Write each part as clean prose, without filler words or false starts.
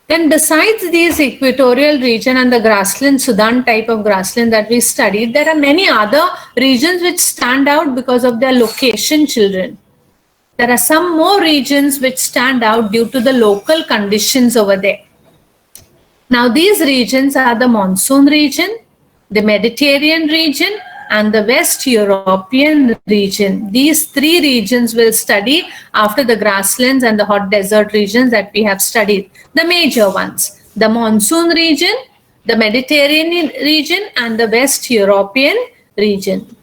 Then besides these equatorial region and the grassland, Sudan type of grassland that we studied, there are many other regions which stand out because of their location, children. There are some more regions which stand out due to the local conditions over there. Now these regions are the monsoon region, the Mediterranean region, and the West European region. These three regions will study after the grasslands and the hot desert regions that we have studied. The major ones, the monsoon region, the Mediterranean region, and the West European region.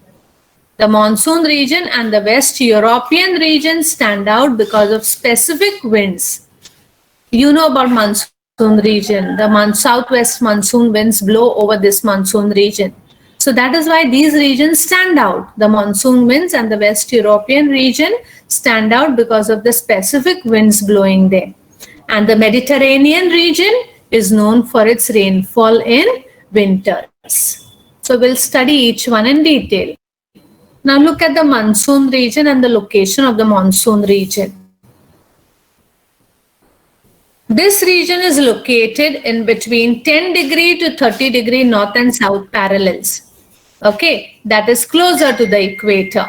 The monsoon region and the West European region stand out because of specific winds. You know about monsoon region. The southwest monsoon winds blow over this monsoon region. So that is why these regions stand out. The monsoon winds and the West European region stand out because of the specific winds blowing there. And the Mediterranean region is known for its rainfall in winters. So we'll study each one in detail. Now look at the monsoon region and the location of the monsoon region. This region is located in between 10 degree to 30 degree north and south parallels. Okay, that is closer to the equator.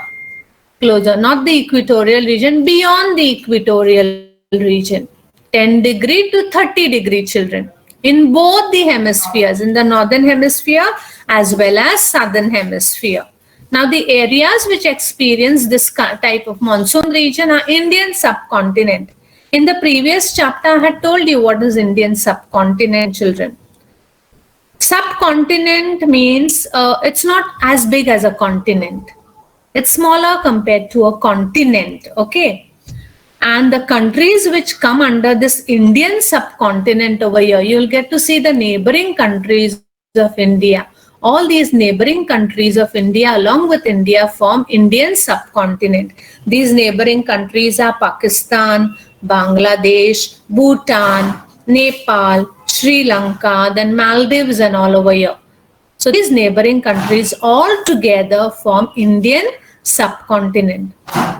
Closer, not the equatorial region, beyond the equatorial region. 10 degree to 30 degree, children. In both the hemispheres, in the northern hemisphere as well as southern hemisphere. Now the areas which experience this type of monsoon region are Indian subcontinent. In the previous chapter, I had told you what is Indian subcontinent, children. Subcontinent means it's not as big as a continent. It's smaller compared to a continent, okay? And the countries which come under this Indian subcontinent over here, you'll get to see the neighboring countries of India. All these neighboring countries of India along with India form Indian subcontinent. These neighboring countries are Pakistan, Bangladesh, Bhutan, Nepal, Sri Lanka, then Maldives and all over here. So these neighboring countries all together form Indian subcontinent.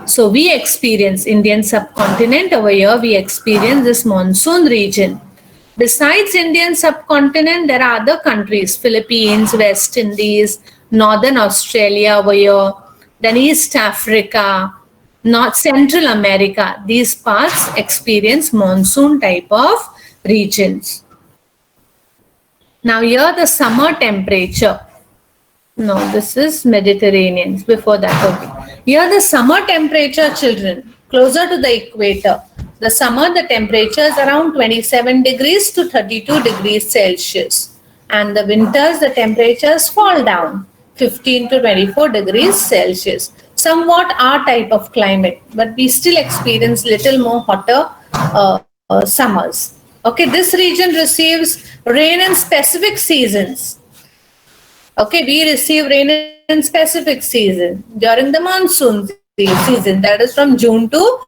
So we experience Indian subcontinent over here, we experience this monsoon region. Besides Indian subcontinent, there are other countries, Philippines, West Indies, Northern Australia over here, then East Africa, North Central America. These parts experience monsoon type of regions. Now here the summer temperature. No, this is Mediterranean. Before that, okay. Here the summer temperature, children, closer to the equator. The summer, the temperature is around 27 degrees to 32 degrees Celsius. And the winters, the temperatures fall down 15 to 24 degrees Celsius. Somewhat our type of climate, but we still experience little more hotter summers. Okay, this region receives rain in specific seasons. Okay, we receive rain in specific season during the monsoon season, that is from June to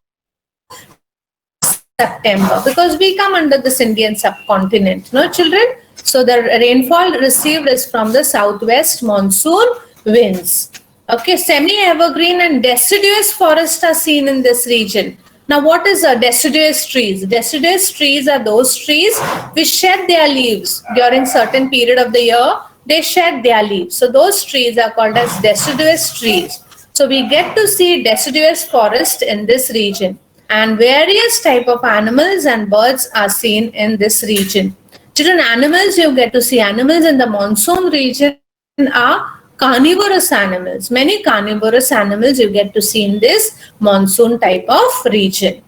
September, because we come under this Indian subcontinent, no children? So the rainfall received is from the southwest monsoon winds. Okay, semi-evergreen and deciduous forests are seen in this region. Now what is deciduous trees? Deciduous trees are those trees which shed their leaves during certain period of the year. They shed their leaves. So those trees are called as deciduous trees. So we get to see deciduous forest in this region. And various type of animals and birds are seen in this region. Children, animals, you get to see animals in the monsoon region are carnivorous animals. Many carnivorous animals you get to see in this monsoon type of region.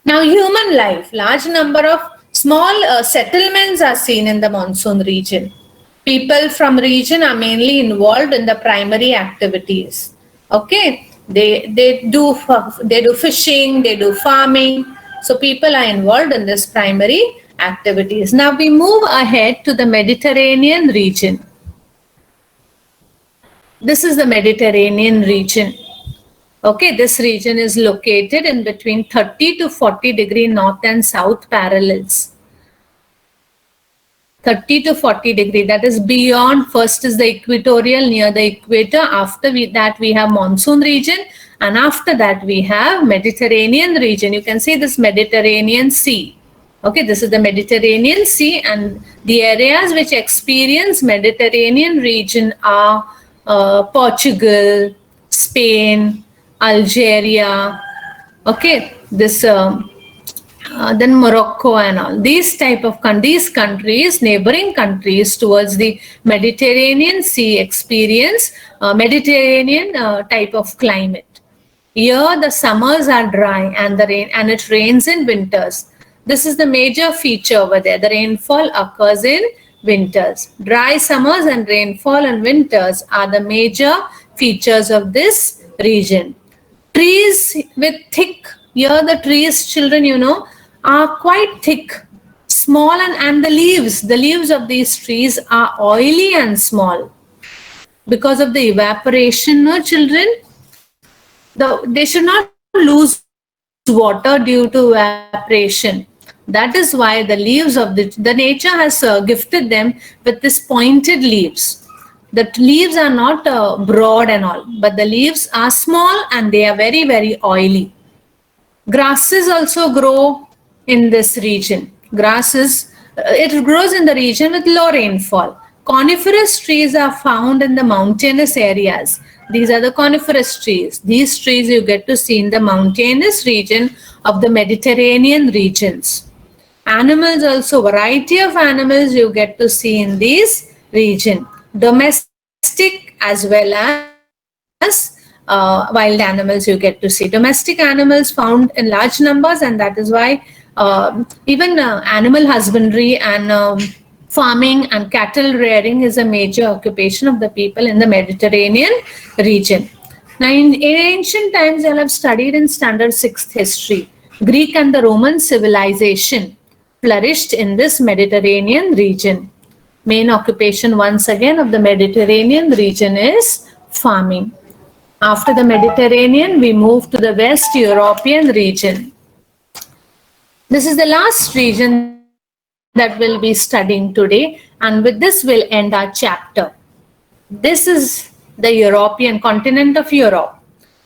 Now human life, large number of small settlements are seen in the monsoon region. People from region are mainly involved in the primary activities. Okay. They do fishing, they do farming. So people are involved in this primary activities. Now we move ahead to the Mediterranean region. This is the Mediterranean region. Okay, this region is located in between 30 to 40 degree north and south parallels. 30 to 40 degree, that is beyond. First is the equatorial, near the equator. After that we have monsoon region, and after that we have Mediterranean region. You can see this Mediterranean Sea. Okay, this is the Mediterranean Sea, and the areas which experience Mediterranean region are Portugal, Spain, Algeria. Okay, this then Morocco and all these type of these countries, neighboring countries towards the Mediterranean Sea, experience Mediterranean type of climate. Here the summers are dry and it rains in winters. This is the major feature over there. The rainfall occurs in winters. Dry summers and rainfall in winters are the major features of this region. Trees with thick, here the trees, children, you know, are quite thick, small, and the leaves of these trees are oily and small. Because of the evaporation, no, children, they should not lose water due to evaporation. That is why the leaves of the nature has gifted them with this pointed leaves. The leaves are not broad and all, but the leaves are small and they are very, very oily. Grasses also grow in this region. It grows in the region with low rainfall. Coniferous trees are found in the mountainous areas. These are the coniferous trees. These trees you get to see in the mountainous region of the Mediterranean regions. Animals also, variety of animals you get to see in this region. Domestic as well as wild animals you get to see. Domestic animals found in large numbers, and that is why even animal husbandry and farming and cattle rearing is a major occupation of the people in the Mediterranean region. Now, in ancient times, you'll have studied in Standard 6th history, Greek and the Roman civilization flourished in this Mediterranean region. Main occupation once again of the Mediterranean region is farming. After the Mediterranean, we move to the West European region. This is the last region that we'll be studying today, and with this we'll end our chapter. This is the European continent of Europe.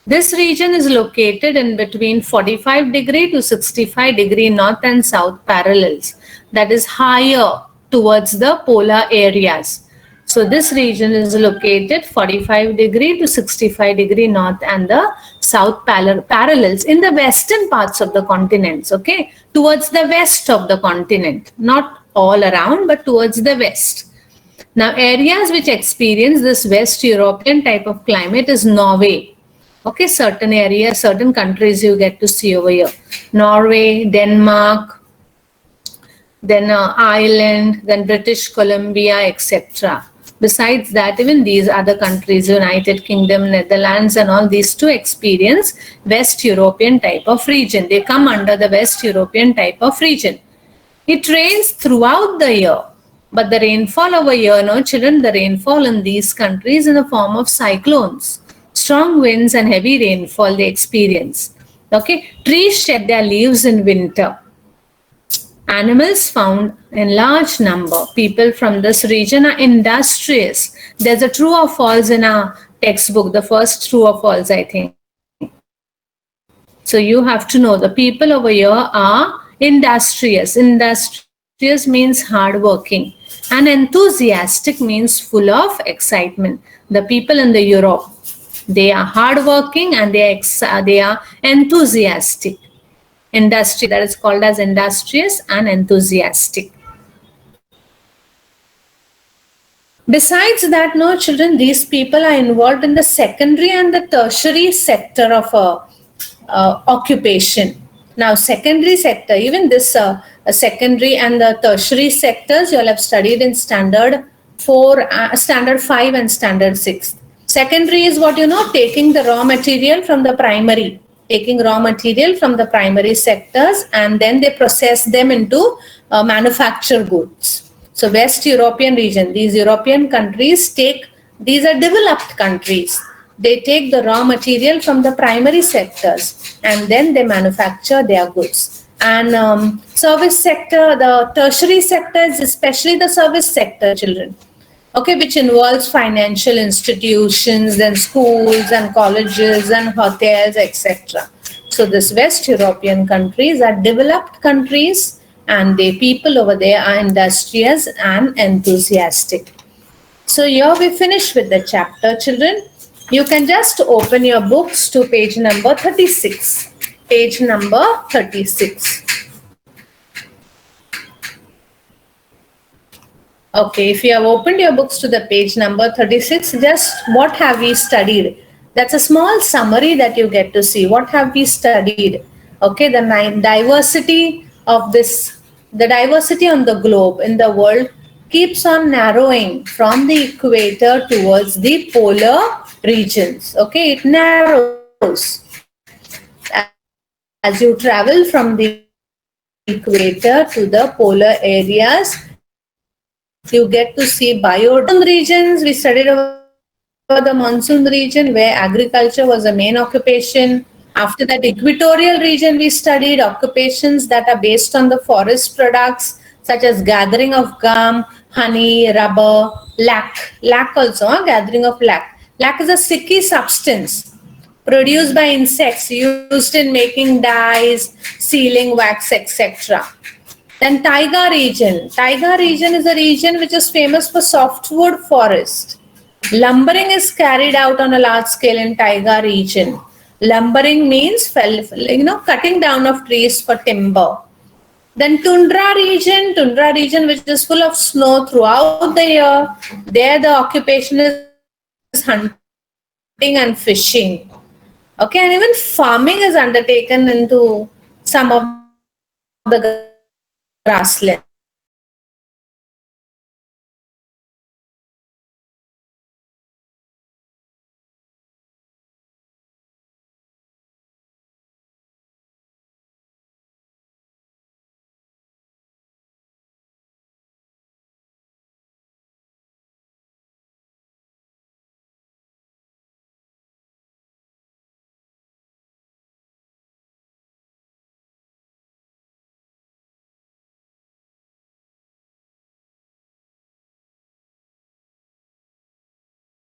This region is located in between 45° to 65° north and south parallels, that is higher towards the polar areas. So this region is located 45° to 65° north and the south parallels in the western parts of the continents, okay, towards the west of the continent, not all around, but towards the west. Now, areas which experience this West European type of climate is Norway. Okay, certain areas, certain countries you get to see over here. Norway, Denmark, then Ireland, then British Columbia, etc. Besides that, even these other countries, United Kingdom, Netherlands, and all these too experience West European type of region. They come under the West European type of region. It rains throughout the year, but the rainfall over here, no children, the rainfall in these countries in the form of cyclones. Strong winds and heavy rainfall they experience. Okay, trees shed their leaves in winter. Animals found in large number. People from this region are industrious. There's a true or false in our textbook, the first true or false, I think. So you have to know the people over here are industrious. Industrious means hardworking, and enthusiastic means full of excitement. The people in the Europe, they are hardworking and they are enthusiastic. Industry, that is called as industrious and enthusiastic. Besides that, no children, these people are involved in the secondary and the tertiary sector of occupation. Now, secondary sector, even this secondary and the tertiary sectors, you all have studied in standard 4, standard 5 and standard 6. Secondary is what, you know, taking the raw material from the primary. Taking raw material from the primary sectors and then they process them into manufactured goods. So West European region, these European countries these are developed countries. They take the raw material from the primary sectors and then they manufacture their goods. And service sector, the tertiary sector is especially the service sector, children. Okay, which involves financial institutions, then schools and colleges and hotels, etc. So this West European countries are developed countries and the people over there are industrious and enthusiastic. So here we finish with the chapter, children. You can just open your books to page number 36. Page number 36. Okay, if you have opened your books to the page number 36, just what have we studied? That's a small summary that you get to see. What have we studied? Okay, the diversity of this, the diversity on the globe in the world keeps on narrowing from the equator towards the polar regions. Okay, it narrows as you travel from the equator to the polar areas. You get to see biodiversity regions. We studied about the monsoon region where agriculture was the main occupation. After that, equatorial region, we studied occupations that are based on the forest products such as gathering of gum, honey, rubber, lac. Lac also, gathering of lac. Lac is a sticky substance produced by insects used in making dyes, sealing wax, etc. Then taiga region. Taiga region is a region which is famous for softwood forest. Lumbering is carried out on a large scale in taiga region. Lumbering means cutting down of trees for timber. Then tundra region which is full of snow throughout the year. There the occupation is hunting and fishing. Okay, and even farming is undertaken into some of the grasslands.